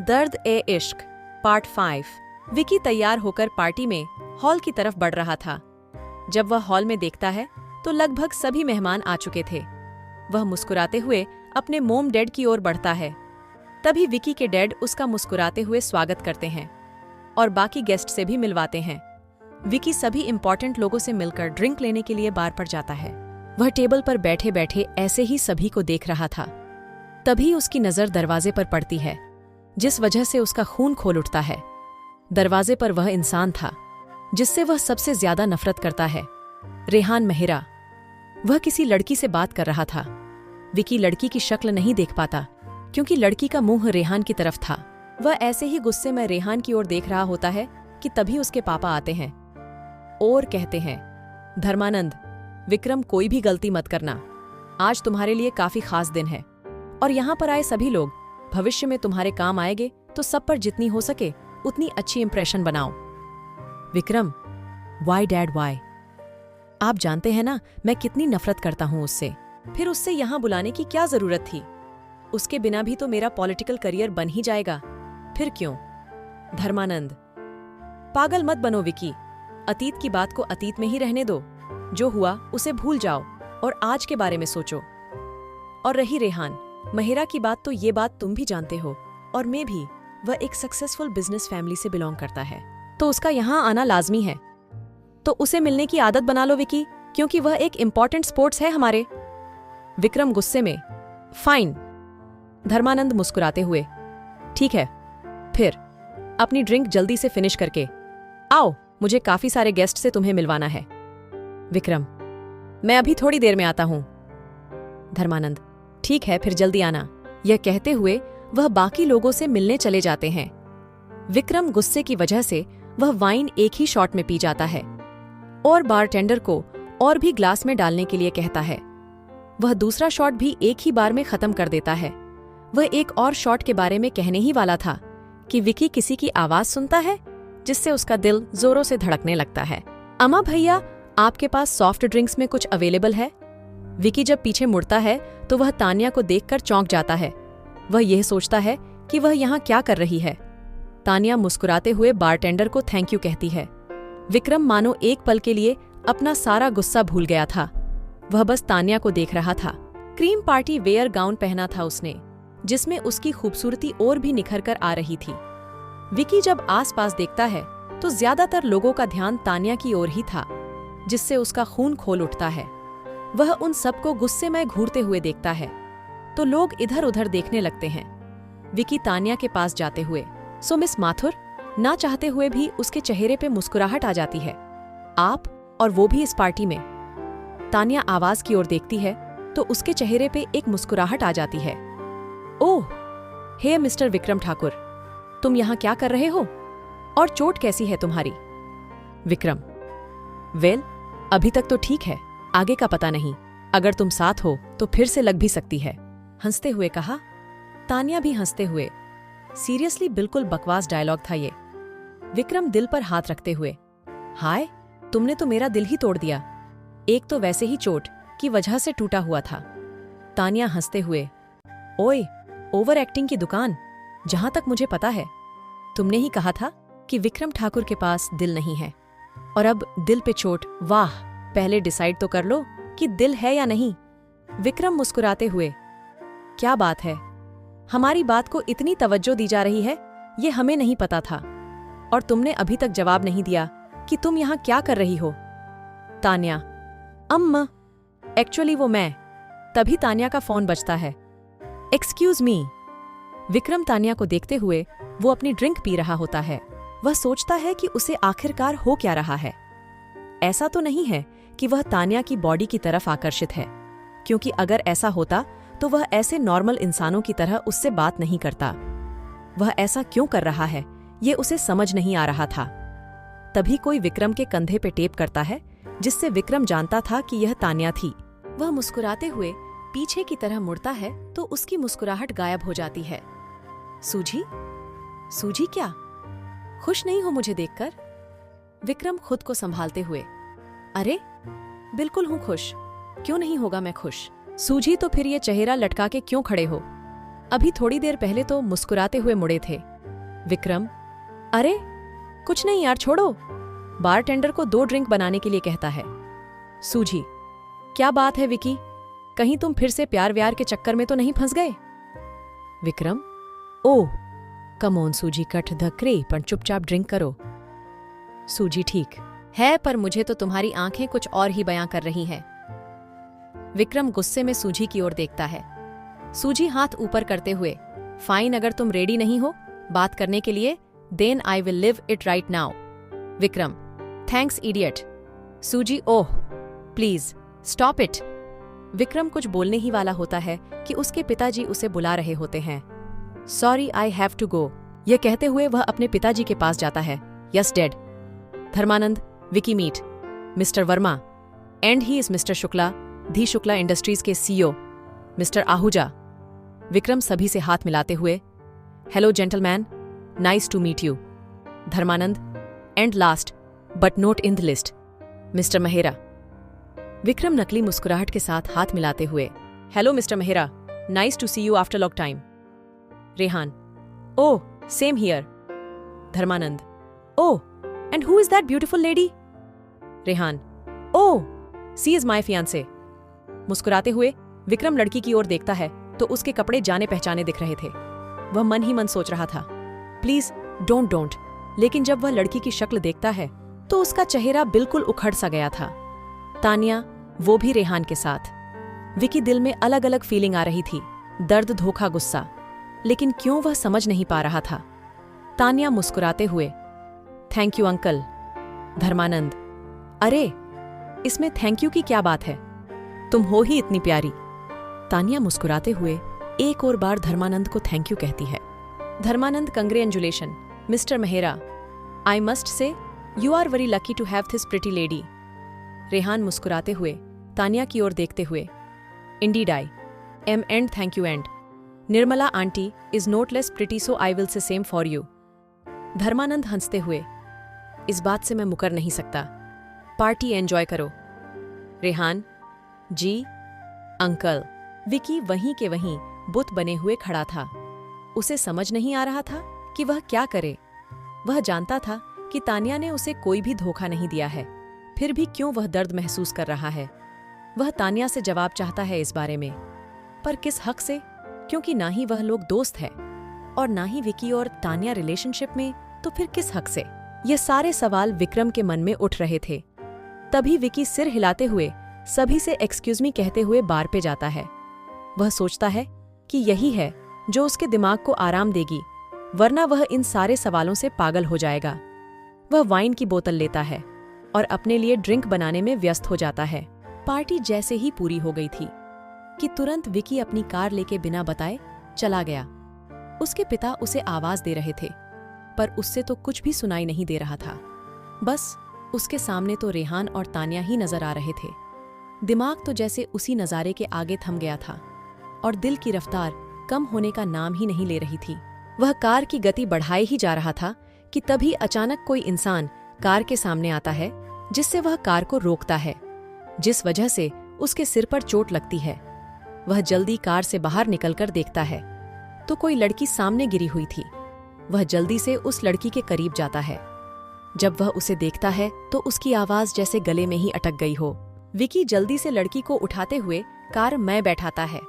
दर्द ए इश्क पार्ट 5। विकी तैयार होकर पार्टी में हॉल की तरफ बढ़ रहा था। जब वह हॉल में देखता है तो लगभग सभी मेहमान आ चुके थे। वह मुस्कुराते हुए अपने मोम डैड की ओर बढ़ता है। तभी विकी के डैड उसका मुस्कुराते हुए स्वागत करते हैं और बाकी गेस्ट से भी मिलवाते हैं। विकी सभी इंपॉर्टेंट लोगों से मिलकर ड्रिंक लेने के लिए बार पर जाता है। वह टेबल पर बैठे बैठे ऐसे ही सभी को देख रहा था। तभी उसकी नजर दरवाजे पर पड़ती है, जिस वजह से उसका खून खोल उठता है। दरवाजे पर वह इंसान था जिससे वह सबसे ज्यादा नफरत करता है, रेहान मेहरा। वह किसी लड़की से बात कर रहा था। विकी लड़की की शक्ल नहीं देख पाता क्योंकि लड़की का मुंह रेहान की तरफ था। वह ऐसे ही गुस्से में रेहान की ओर देख रहा होता है कि तभी उसके पापा आते हैं और कहते हैं, धर्मानंद, विक्रम, कोई भी गलती मत करना। आज तुम्हारे लिए काफी खास दिन है और यहाँ पर आए सभी लोग भविष्य में तुम्हारे काम आएंगे, तो सब पर जितनी हो सके उतनी अच्छी इंप्रेशन बनाओ। Vikram, why dad why? आप जानते हैं ना मैं कितनी नफरत करता हूँ उससे। फिर उससे यहाँ बुलाने की क्या जरूरत थी? उसके बिना भी तो मेरा पॉलिटिकल करियर बन ही जाएगा। फिर क्यों? धर्मानंद, पागल मत बनो विकी। अतीत की बात को अतीत में ही रहने दो। जो हुआ उसे भूल जाओ और आज के बारे में सोचो। और रही रेहान मेहरा की बात, तो ये बात तुम भी जानते हो और मैं भी। वह एक सक्सेसफुल बिजनेस फैमिली से बिलोंग करता है, तो उसका यहाँ आना लाजमी है। तो उसे मिलने की आदत बना लो विकी, क्योंकि वह एक इंपॉर्टेंट स्पोर्ट्स है हमारे। विक्रम गुस्से में, फाइन। धर्मानंद मुस्कुराते हुए, ठीक है, फिर अपनी ड्रिंक जल्दी से फिनिश करके आओ, मुझे काफी सारे गेस्ट से तुम्हें मिलवाना है। विक्रम, मैं अभी थोड़ी देर में आता हूं। धर्मानंद, ठीक है, फिर जल्दी आना। यह कहते हुए वह बाकी लोगों से मिलने चले जाते हैं। विक्रम गुस्से की वजह से वह वाइन एक ही शॉट में पी जाता है और बारटेंडर को और भी ग्लास में डालने के लिए कहता है। वह दूसरा शॉट भी एक ही बार में खत्म कर देता है। वह एक और शॉट के बारे में कहने ही वाला था कि विकी किसी की आवाज सुनता है जिससे उसका दिल जोरों से धड़कने लगता है। अम्मा भैया, आपके पास सॉफ्ट ड्रिंक्स में कुछ अवेलेबल है? विकी जब पीछे मुड़ता है तो वह तान्या को देखकर चौंक जाता है। वह यह सोचता है कि वह यहाँ क्या कर रही है। तान्या मुस्कुराते हुए बारटेंडर को थैंक यू कहती है। विक्रम मानो एक पल के लिए अपना सारा गुस्सा भूल गया था। वह बस तान्या को देख रहा था। क्रीम पार्टी वेयर गाउन पहना था उसने, जिसमें उसकी खूबसूरती और भी निखर कर आ रही थी। विकी जब आसपास देखता है तो ज्यादातर लोगों का ध्यान तान्या की ओर ही था, जिससे उसका खून खोल उठता है। वह उन सबको गुस्से में घूरते हुए देखता है तो लोग इधर उधर देखने लगते हैं। विकी तान्या के पास जाते हुए, सो मिस माथुर, ना चाहते हुए भी उसके चेहरे पे मुस्कुराहट आ जाती है। आप, और वो भी इस पार्टी में? तान्या आवाज की ओर देखती है तो उसके चेहरे पे एक मुस्कुराहट आ जाती है। ओह, हे मिस्टर विक्रम ठाकुर, तुम यहाँ क्या कर रहे हो और चोट कैसी है तुम्हारी? विक्रम, वेल, अभी तक तो ठीक है, आगे का पता नहीं। अगर तुम साथ हो तो फिर से लग भी सकती है, हंसते हुए कहा। तान्या भी हंसते हुए, सीरियसली बिल्कुल बकवास डायलॉग था ये। विक्रम दिल पर हाथ रखते हुए, हाय, तुमने तो मेरा दिल ही तोड़ दिया। एक तो वैसे ही चोट की वजह से टूटा हुआ था। तान्या हंसते हुए, ओए, ओवर एक्टिंग की दुकान। जहां तक मुझे पता है तुमने ही कहा था कि विक्रम ठाकुर के पास दिल नहीं है, और अब दिल पे चोट। वाह, पहले डिसाइड तो कर लो कि दिल है या नहीं। विक्रम मुस्कुराते हुए, क्या बात है, हमारी बात को इतनी तवज्जो दी जा रही है, ये हमें नहीं पता था। और तुमने अभी तक जवाब नहीं दिया कि तुम यहाँ क्या कर रही हो। तान्या, अम्मा, एक्चुअली वो मैं। तभी तान्या का फोन बजता है। Excuse me. विक्रम तान्या को देखते हुए वो अपनी ड्रिंक पी रहा होता है। वह सोचता है कि उसे आखिरकार हो क्या रहा है। ऐसा तो नहीं है कि वह तान्या की बॉडी की तरफ आकर्षित है, क्योंकि अगर ऐसा होता तो वह ऐसे नॉर्मल इंसानों की तरह उससे बात नहीं करता। वह ऐसा क्यों कर रहा है ये उसे समझ नहीं आ रहा था। तभी कोई विक्रम के कंधे पे टेप करता है, जिससे विक्रम जानता था कि यह तान्या थी। वह मुस्कुराते हुए पीछे की तरह मुड़ता है तो उसकी मुस्कुराहट गायब हो जाती है। सूजी? सूजी क्या? खुश नहीं हो मुझे देखकर? विक्रम खुद को संभालते हुए, अरे बिल्कुल हूं खुश, क्यों नहीं होगा मैं खुश। सूजी, तो फिर ये चेहरा लटका के क्यों खड़े हो? अभी थोड़ी देर पहले तो मुस्कुराते हुए मुड़े थे। विक्रम, अरे कुछ नहीं यार, छोड़ो। बारटेंडर को 2 ड्रिंक बनाने के लिए कहता है। सूजी, क्या बात है विकी, कहीं तुम फिर से प्यार व्यार के चक्कर में तो नहीं फंस गए? विक्रम, ओह कम ऑन सूजी, कट द क्रे, पर चुपचाप ड्रिंक करो। सूजी, ठीक है, पर मुझे तो तुम्हारी आंखें कुछ और ही बयां कर रही हैं। विक्रम गुस्से में सूजी की ओर देखता है। सूजी हाथ ऊपर करते हुए, फाइन, अगर तुम रेडी नहीं हो बात करने के लिए, then I will leave it right now. Vikram, thanks idiot. Suji, oh please stop it. Vikram कुछ बोलने ही वाला होता है कि उसके पिताजी उसे बुला रहे होते हैं। Sorry, I have to go, यह कहते हुए वह अपने पिताजी के पास जाता है। Yes dad. Dharmanand, Vicky meet mister Verma, and he is mister Shukla, the Shukla industries के सीईओ, मिस्टर आहूजा। विक्रम सभी से हाथ मिलाते हुए, hello gentleman, nice to meet you. Dharmanand, and last but not in the list, mister Mehra. Vikram नकली मुस्कुराहट के साथ हाथ मिलाते हुए, hello mister Mehra, nice to see you after long time. Rehan, oh same here. Dharmanand, oh and who is that beautiful lady? Rehan, oh she is my fiancee. मुस्कुराते हुए विक्रम लड़की की ओर देखता है तो उसके कपड़े जाने पहचाने दिख रहे थे। वह मन ही मन सोच रहा था, प्लीज डोंट। लेकिन जब वह लड़की की शक्ल देखता है तो उसका चेहरा बिल्कुल उखड़ सा गया था। तानिया, वो भी रेहान के साथ। विकी दिल में अलग अलग फीलिंग आ रही थी, दर्द, धोखा, गुस्सा, लेकिन क्यों वह समझ नहीं पा रहा था। तानिया मुस्कुराते हुए, थैंक यू अंकल। धर्मानंद, अरे इसमें थैंक यू की क्या बात है, तुम हो ही इतनी प्यारी। तानिया मुस्कुराते हुए एक और बार धर्मानंद को थैंक यू कहती है। Dharmanand, congratulation mister Mehra, I must say you are very lucky to have this pretty lady. Rehan मुस्कुराते हुए तानिया की ओर देखते हुए, indeed I am, and thank you, and Nirmala aunty is not less pretty, so I will say same for you. Dharmanand हंसते हुए, इस बात से मैं मुकर नहीं सकता, पार्टी एंजॉय करो। रेहान, जी अंकल। विकी वहीं के वहीं बुत बने हुए खड़ा था। उसे समझ नहीं आ रहा था कि वह क्या करे। वह जानता था कि तानिया ने उसे कोई भी धोखा नहीं दिया है, फिर भी क्यों वह दर्द महसूस कर रहा है। वह तानिया से जवाब चाहता है इस बारे में, पर किस हक से, क्योंकि ना ही वह लोग दोस्त है और ना ही विकी और तानिया रिलेशनशिप में, तो फिर किस हक से। ये सारे सवाल विक्रम के मन में उठ रहे थे। तभी विकी सिर हिलाते हुए सभी से एक्सक्यूज मी कहते हुए बार पे जाता है। वह सोचता है कि यही है जो उसके दिमाग को आराम देगी, वरना वह इन सारे सवालों से पागल हो जाएगा। वह वाइन की बोतल लेता है और अपने लिए ड्रिंक बनाने में व्यस्त हो जाता है। पार्टी जैसे ही पूरी हो गई थी कि तुरंत विकी अपनी कार लेके बिना बताए चला गया। उसके पिता उसे आवाज दे रहे थे, पर उससे तो कुछ भी सुनाई नहीं दे रहा था। बस उसके सामने तो रेहान और तानिया ही नजर आ रहे थे। दिमाग तो जैसे उसी नजारे के आगे थम गया था और दिल की रफ्तार कम होने का नाम ही नहीं ले रही थी। वह कार की गति बढ़ाए ही जा रहा था कि तभी अचानक कोई इंसान कार के सामने आता है, जिससे वह कार को रोकता है, जिस वजह से उसके सिर पर चोट लगती है। वह जल्दी कार से बाहर निकलकर देखता है तो कोई लड़की सामने गिरी हुई थी। वह जल्दी से उस लड़की के करीब जाता है। जब वह उसे देखता है तो उसकी आवाज जैसे गले में ही अटक गई हो। विकी जल्दी से लड़की को उठाते हुए कार में बैठाता है।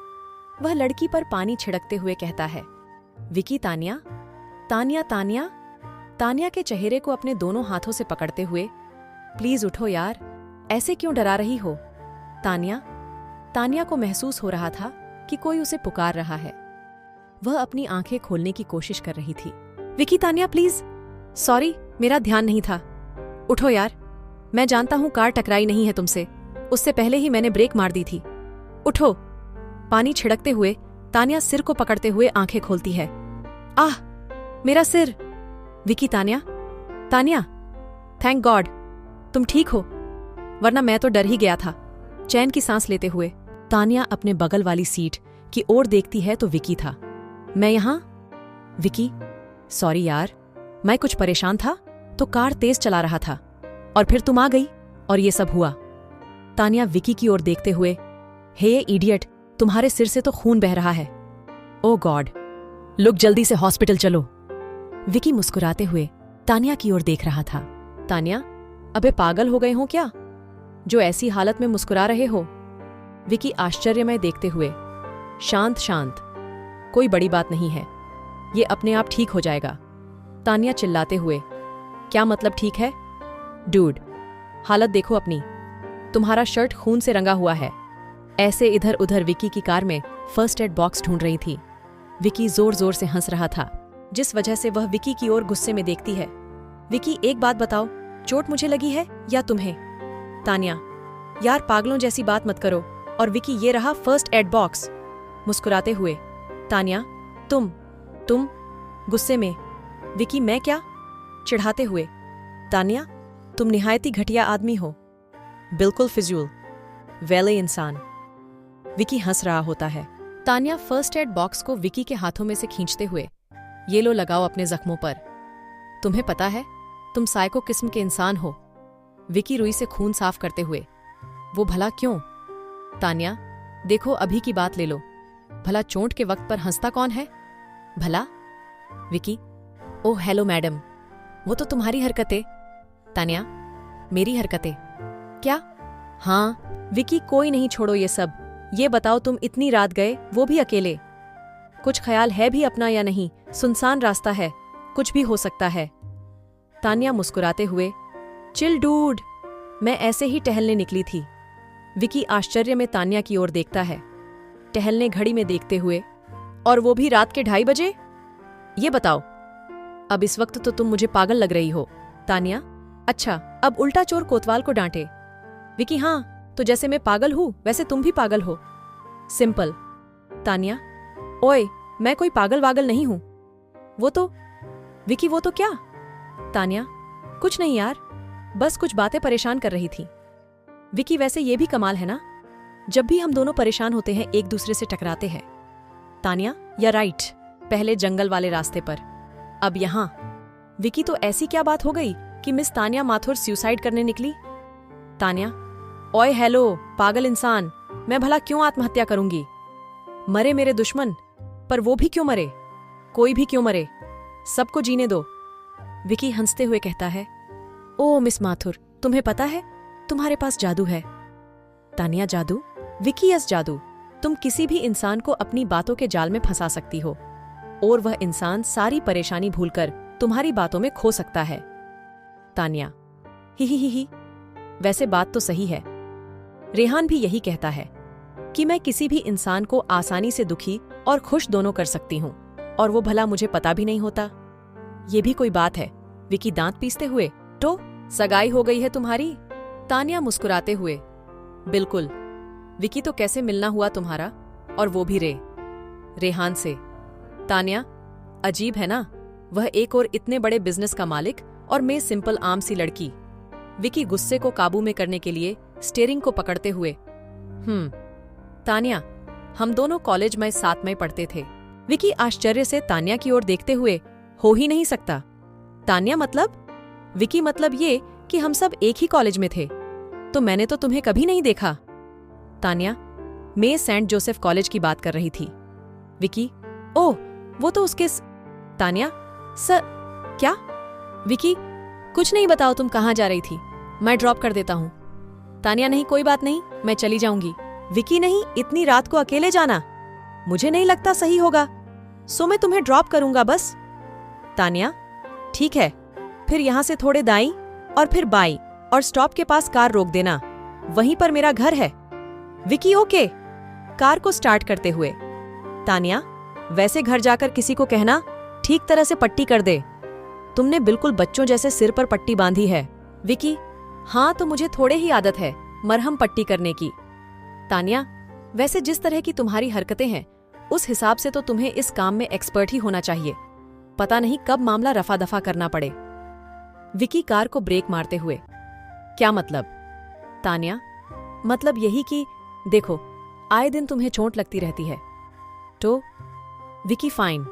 वह लड़की पर पानी छिड़कते हुए कहता है, विकी, तानिया, तानिया, तानिया। तानिया के चेहरे को अपने दोनों हाथों से पकड़ते हुए, प्लीज उठो यार, ऐसे क्यों डरा रही हो? तानिया। तानिया को महसूस हो रहा था कि कोई उसे पुकार रहा है। वह अपनी आंखें खोलने की कोशिश कर रही थी। विकी, तानिया प्लीज, सॉरी मेरा ध्यान नहीं था, उठो यार, मैं जानता हूं कार टकराई नहीं है तुमसे, उससे पहले ही मैंने ब्रेक मार दी थी, उठो। पानी छिड़कते हुए तानिया सिर को पकड़ते हुए आंखें खोलती है। आह मेरा सिर। विकी, तानिया, तानिया, थैंक गॉड तुम ठीक हो, वरना मैं तो डर ही गया था। चैन की सांस लेते हुए तानिया अपने बगल वाली सीट की ओर देखती है तो विकी था। मैं यहां? विकी, सॉरी यार, मैं कुछ परेशान था तो कार तेज चला रहा था और फिर तुम आ गई और ये सब हुआ। तानिया विकी की ओर देखते हुए, हे इडियट, तुम्हारे सिर से तो खून बह रहा है। ओ गॉड, लुक जल्दी से हॉस्पिटल चलो। विकी मुस्कुराते हुए तानिया की ओर देख रहा था। तानिया, अबे पागल हो गए हो क्या, जो ऐसी हालत में मुस्कुरा रहे हो? विकी आश्चर्यमय देखते हुए, शांत शांत, कोई बड़ी बात नहीं है, ये अपने आप ठीक हो जाएगा। तानिया चिल्लाते हुए, क्या मतलब ठीक है? डूड, हालत देखो अपनी, तुम्हारा शर्ट खून से रंगा हुआ है। ऐसे इधर उधर विकी की कार में फर्स्ट एड बॉक्स ढूंढ रही थी। विकी जोर जोर से हंस रहा था, जिस वजह से वह विकी की ओर गुस्से में देखती है। विकी, एक बात बताओ, चोट मुझे लगी है या तुम्हें? तानिया, यार पागलों जैसी बात मत करो। और विकी, ये रहा फर्स्ट एड बॉक्स। मुस्कुराते हुए, तानिया, तुम गुस्से में। विकी, मैं क्या? चिढ़ाते हुए, तानिया, तुम निहायती घटिया आदमी हो, बिल्कुल फिजूल, वेले इंसान। विकी हंस रहा होता है। तानिया फर्स्ट एड बॉक्स को विकी के हाथों में से खींचते हुए, ये लो लगाओ अपने जख्मों पर। तुम्हें पता है तुम साइको किस्म के इंसान हो। विकी रुई से खून साफ करते हुए, वो भला क्यों? तानिया, देखो अभी की बात ले लो, भला चोट के वक्त पर हंसता कौन है भला? विकी, ओह हेलो मैडम, वो तो तुम्हारी हरकतें। तानिया, मेरी हरकतें? क्या? हाँ विकी, कोई नहीं, छोड़ो ये सब। ये बताओ, तुम इतनी रात गए, वो भी अकेले? कुछ ख्याल है भी अपना या नहीं? सुनसान रास्ता है, कुछ भी हो सकता है। तानिया मुस्कुराते हुए, चिल डूड, मैं ऐसे ही टहलने निकली थी। विकी आश्चर्य में तानिया की ओर देखता है, टहलने घड़ी में देखते हुए, और वो भी रात के 2:30 बजे? ये बताओ, अब इस वक्त तो तुम मुझे पागल लग रही हो। तानिया, अच्छा, अब उल्टा चोर कोतवाल को डांटे। विकी, हाँ, तो जैसे मैं पागल हूं वैसे तुम भी पागल हो, सिंपल। तानिया, ओए, मैं कोई पागल वागल नहीं हूं। वो तो विकी, वो तो क्या? तानिया, कुछ नहीं यार, बस कुछ बातें परेशान कर रही थी। विकी, वैसे ये भी कमाल है ना, जब भी हम दोनों परेशान होते हैं एक दूसरे से टकराते हैं। तानिया, या राइट, पहले जंगल वाले रास्ते पर, अब यहां। विकी, तो ऐसी क्या बात हो गई कि मिस तानिया माथुर सुसाइड करने निकली? तानिया, ओए हेलो पागल इंसान, मैं भला क्यों आत्महत्या करूंगी? मरे मेरे दुश्मन, पर वो भी क्यों मरे? कोई भी क्यों मरे, सबको जीने दो। विकी हंसते हुए कहता है, ओ मिस माथुर, तुम्हें पता है तुम्हारे पास जादू है। तानिया, जादू? विकी, यस जादू। तुम किसी भी इंसान को अपनी बातों के जाल में फंसा सकती हो, और वह इंसान सारी परेशानी भूलकर तुम्हारी बातों में खो सकता है। तानिया, ही, वैसे बात तो सही है। रेहान भी यही कहता है कि मैं किसी भी इंसान को आसानी से दुखी और खुश दोनों कर सकती हूं, और वो भला मुझे पता भी नहीं होता। ये भी कोई बात है? विकी दांत पीसते हुए, तो सगाई हो गई है तुम्हारी? तानिया मुस्कुराते हुए, बिल्कुल। विकी, तो कैसे मिलना हुआ तुम्हारा, और वो भी रेहान से? तानिया, अजीब है ना, वह एक और इतने बड़े बिजनेस का मालिक, और मैं सिंपल आम सी लड़की। विकी गुस्से को काबू में करने के लिए स्टीयरिंग को पकड़ते हुए, तानिया, हम दोनों कॉलेज में साथ में पढ़ते थे। विकी आश्चर्य से तानिया की ओर देखते हुए, हो ही नहीं सकता। तानिया, मतलब? विकी, मतलब ये कि हम सब एक ही कॉलेज में थे, तो मैंने तो तुम्हें कभी नहीं देखा। तानिया, मैं सेंट जोसेफ कॉलेज की बात कर रही थी। विकी, ओह, वो तो उसके तानिया, सर क्या? विकी, कुछ नहीं, बताओ तुम कहाँ जा रही थी, मैं ड्रॉप कर देता हूँ। तानिया, नहीं कोई बात नहीं, मैं चली जाऊंगी। विकी, नहीं, इतनी रात को अकेले जाना मुझे नहीं लगता सही होगा, सो मैं तुम्हें ड्रॉप करूंगा बस। तानिया, ठीक है, फिर यहां से थोड़े दाईं और फिर बाईं, और स्टॉप के पास कार रोक देना, वहीं पर मेरा घर है। विकी, ओके। कार को स्टार्ट करते हुए, तानिया, वैसे घर जाकर किसी को कहना ठीक तरह से पट्टी कर दे, तुमने बिल्कुल बच्चों जैसे सिर पर पट्टी बांधी है। विकी, हाँ, तो मुझे थोड़े ही आदत है मरहम पट्टी करने की। तानिया, वैसे जिस तरह की तुम्हारी हरकतें हैं, उस हिसाब से तो तुम्हें इस काम में एक्सपर्ट ही होना चाहिए, पता नहीं कब मामला रफा दफा करना पड़े। विकी कार को ब्रेक मारते हुए, क्या मतलब? तानिया, मतलब यही कि देखो, आए दिन तुम्हें चोट लगती रहती है, तो विकी, फाइन,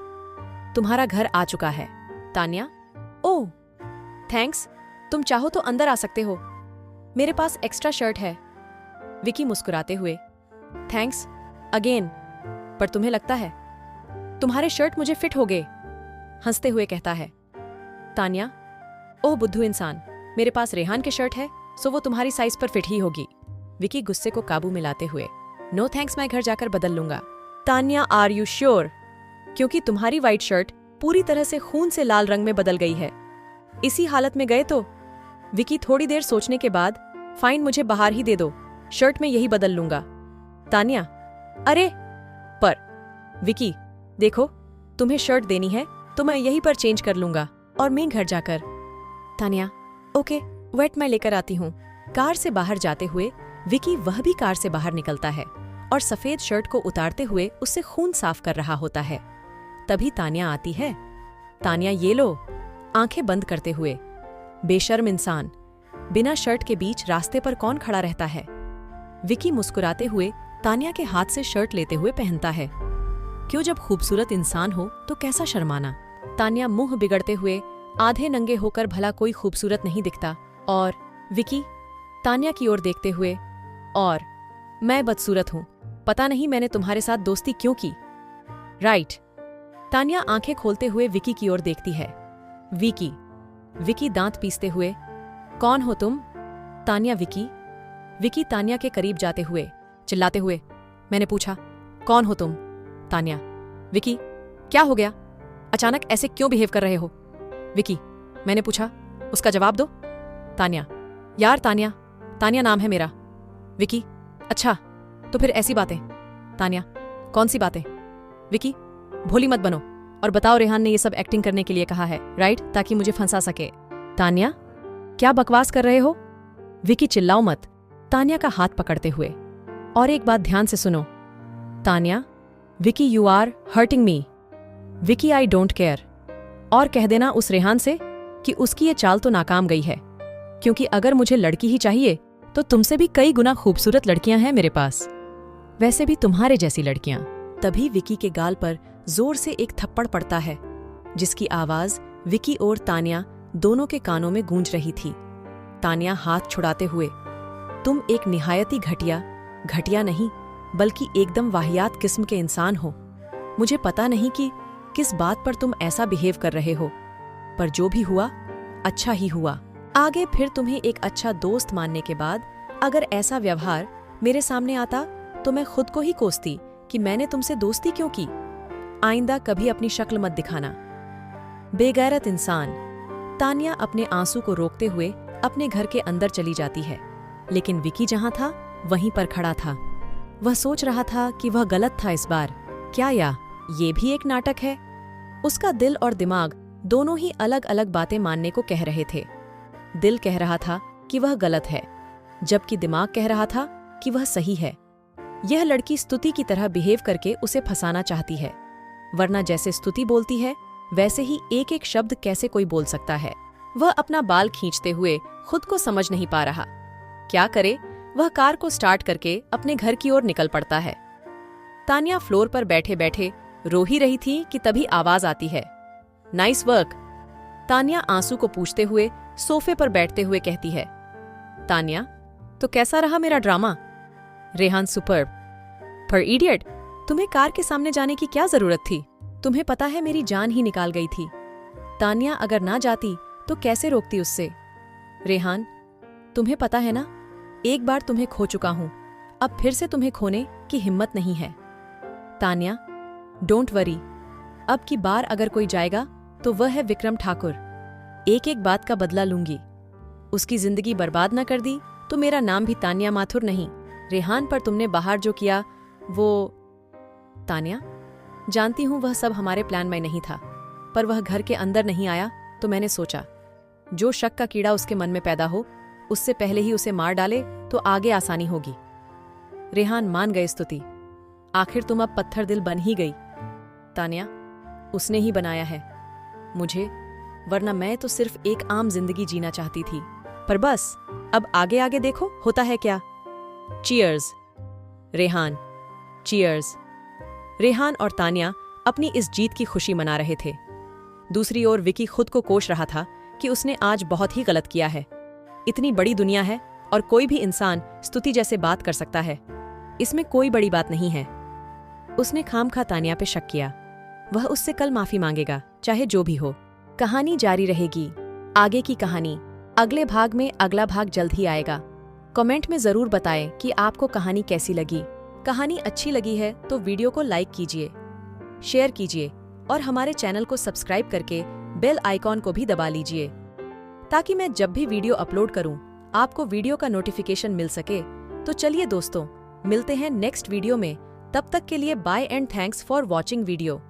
तुम्हारा घर आ चुका है। तानिया, ओह थैंक्स, तुम चाहो तो अंदर आ सकते हो, मेरे पास एक्स्ट्रा शर्ट है। विकी मुस्कुराते हुए, थैंक्स अगेन, पर तुम्हें लगता है तुम्हारे शर्ट मुझे फिट हो गए, हंसते हुए कहता है। तान्या, ओह बुद्धू इंसान, मेरे पास रेहान के शर्ट है, सो वो तुम्हारी साइज पर फिट ही होगी। विकी गुस्से को काबू में लाते हुए, नो थैंक्स, मैं घर जाकर बदल लूंगा। Tanya, are you sure? क्योंकि तुम्हारी व्हाइट शर्ट पूरी तरह से खून से लाल रंग में बदल गई है। इसी हालत में गए तो? विकी थोड़ी देर सोचने के बाद, फाइन, मुझे बाहर ही दे दो, शर्ट में यही बदल लूंगा। तान्या, अरे पर विकी, देखो, तुम्हें शर्ट देनी है तो मैं यहीं पर चेंज कर लूंगा और मैं घर जाकर। तान्या, ओके, वेट मैं लेकर आती हूँ। कार से बाहर जाते हुए विकी वह भी कार से बाहर निकलता है और सफेद शर्ट को उतारते हुए उससे खून साफ कर रहा होता है। तभी तान्या आती है। तान्या, ये लो, आंखें बंद करते हुए। बेशर्म इंसान, बिना शर्ट के बीच रास्ते पर कौन खड़ा रहता है? विकी मुस्कुराते हुए तान्या के हाथ से शर्ट लेते हुए पहनता है। क्यों, जब खूबसूरत इंसान हो तो कैसा शर्माना। तान्या मुंह बिगड़ते हुए, आधे नंगे होकर भला कोई खूबसूरत नहीं दिखता। और विकी तान्या की ओर देखते हुए, और मैं बदसूरत हूं, पता नहीं मैंने तुम्हारे साथ दोस्ती क्यों की। राइट। तान्या आंखें खोलते हुए विकी की ओर देखती है। विकी दांत पीसते हुए, कौन हो तुम? तान्या, विकी तान्या के करीब जाते हुए, चिल्लाते हुए, मैंने पूछा, कौन हो तुम? तान्या, विकी, क्या हो गया? अचानक ऐसे क्यों बिहेव कर रहे हो? विकी, मैंने पूछा, उसका जवाब दो। तान्या, यार तान्या नाम है मेरा। विकी, अच्छा, तो फिर ऐसी बातें। तान्या, कौन सी बातें? विकी, भोली मत बनो और बताओ, रेहान ने ये सब एक्टिंग करने के लिए कहा है, राइट, ताकि मुझे फंसा सके। तान्या, क्या बकवास कर रहे हो? विकी, चिल्लाओ मत, तान्या का हाथ पकड़ते हुए। और एक बात ध्यान से सुनो। Tanya, Vicky, you are hurting me. Vicky, I don't care. और कह देना उस रेहान से कि उसकी ये चाल तो नाकाम गई है, क्योंकि अगर मुझे लड़की ही चाहिए तो तुमसे भी कई गुना खूबसूरत लड़कियां हैं मेरे पास, वैसे भी तुम्हारे जैसी लड़कियां। तभी विकी के गाल पर जोर से एक थप्पड़ पड़ता है, जिसकी आवाज विकी और तान्या दोनों के कानों में गूंज रही थी। तान्या हाथ छुड़ाते हुए, तुम एक निहायती घटिया नहीं बल्कि एकदम वाहियात किस्म के इंसान हो। मुझे पता नहीं कि किस बात पर तुम ऐसा बिहेव कर रहे हो, पर जो भी हुआ अच्छा ही हुआ। आगे फिर तुम्हें एक अच्छा दोस्त मानने के बाद अगर ऐसा व्यवहार मेरे सामने आता तो मैं खुद को ही कोसती कि मैंने तुमसे दोस्ती क्यों की। आइंदा कभी अपनी शक्ल मत दिखाना, बेगैरत इंसान। तान्या अपने आंसू को रोकते हुए अपने घर के अंदर चली जाती है, लेकिन विकी जहां था वहीं पर खड़ा था। वह सोच रहा था कि वह गलत था इस बार, क्या या ये भी एक नाटक है? उसका दिल और दिमाग दोनों ही अलग अलग बातें मानने को कह रहे थे। दिल कह रहा था कि वह गलत है, जबकि दिमाग कह रहा था कि वह सही है। यह लड़की स्तुति की तरह बिहेव करके उसे फंसाना चाहती है, वरना जैसे स्तुति बोलती है वैसे ही एक एक शब्द कैसे कोई बोल सकता है। वह अपना बाल खींचते हुए खुद को समझ नहीं पा रहा। क्या करे? वह कार को स्टार्ट करके अपने घर की ओर निकल पड़ता है। तान्या फ्लोर पर बैठे बैठे रो ही रही थी कि तभी आवाज आती है, नाइस वर्क। तान्या आंसू को पूछते हुए सोफे पर बैठते हुए कहती है, तान्या, तो कैसा रहा मेरा ड्रामा? रेहान, सुपर्ब। पर इडियट, तुम्हें कार के सामने जाने की क्या जरूरत थी? तुम्हें पता है मेरी जान ही निकाल गई थी। तान्या अगर ना जाती तो कैसे रोकती उससे? रेहान, तुम्हें पता है ना, एक बार तुम्हें खो चुका हूं, अब फिर से तुम्हें खोने की हिम्मत नहीं है। तान्या, डोंट वरी, अब की बार अगर कोई जाएगा तो वह है विक्रम ठाकुर। एक एक बात का बदला लूंगी। उसकी जिंदगी बर्बाद न कर दी तो मेरा नाम भी तान्या माथुर नहीं। रेहान पर तुमने बाहर जो किया वो। तान्या, जानती हूं वह सब हमारे प्लान में नहीं था, पर वह घर के अंदर नहीं आया तो मैंने सोचा जो शक का कीड़ा उसके मन में पैदा हो उससे पहले ही उसे मार डाले तो आगे आसानी होगी। रेहान, मान गए स्तुति, आखिर तुम अब पत्थर दिल बन ही गई। तान्या, उसने ही बनाया है मुझे, वरना मैं तो सिर्फ एक आम जिंदगी जीना चाहती थी। पर बस अब आगे आगे देखो होता है क्या। चीयर्स। रेहान, चीयर्स। रेहान और तान्या अपनी इस जीत की खुशी मना रहे थे। दूसरी ओर विकी खुद को कोस रहा था कि उसने आज बहुत ही गलत किया है। इतनी बड़ी दुनिया है और कोई भी इंसान स्तुति जैसे बात कर सकता है, इसमें कोई बड़ी बात नहीं है। उसने खामखा तान्या पे शक किया। वह उससे कल माफी मांगेगा, चाहे जो भी हो। कहानी जारी रहेगी। आगे की कहानी अगले भाग में, अगला भाग जल्द ही आएगा। कमेंट में जरूर बताएं कि आपको कहानी कैसी लगी। कहानी अच्छी लगी है तो वीडियो को लाइक कीजिए, शेयर कीजिए और हमारे चैनल को सब्सक्राइब करके बेल आइकॉन को भी दबा लीजिए, ताकि मैं जब भी वीडियो अपलोड करूं आपको वीडियो का नोटिफिकेशन मिल सके। तो चलिए दोस्तों, मिलते हैं नेक्स्ट वीडियो में। तब तक के लिए bye and thanks for watching video.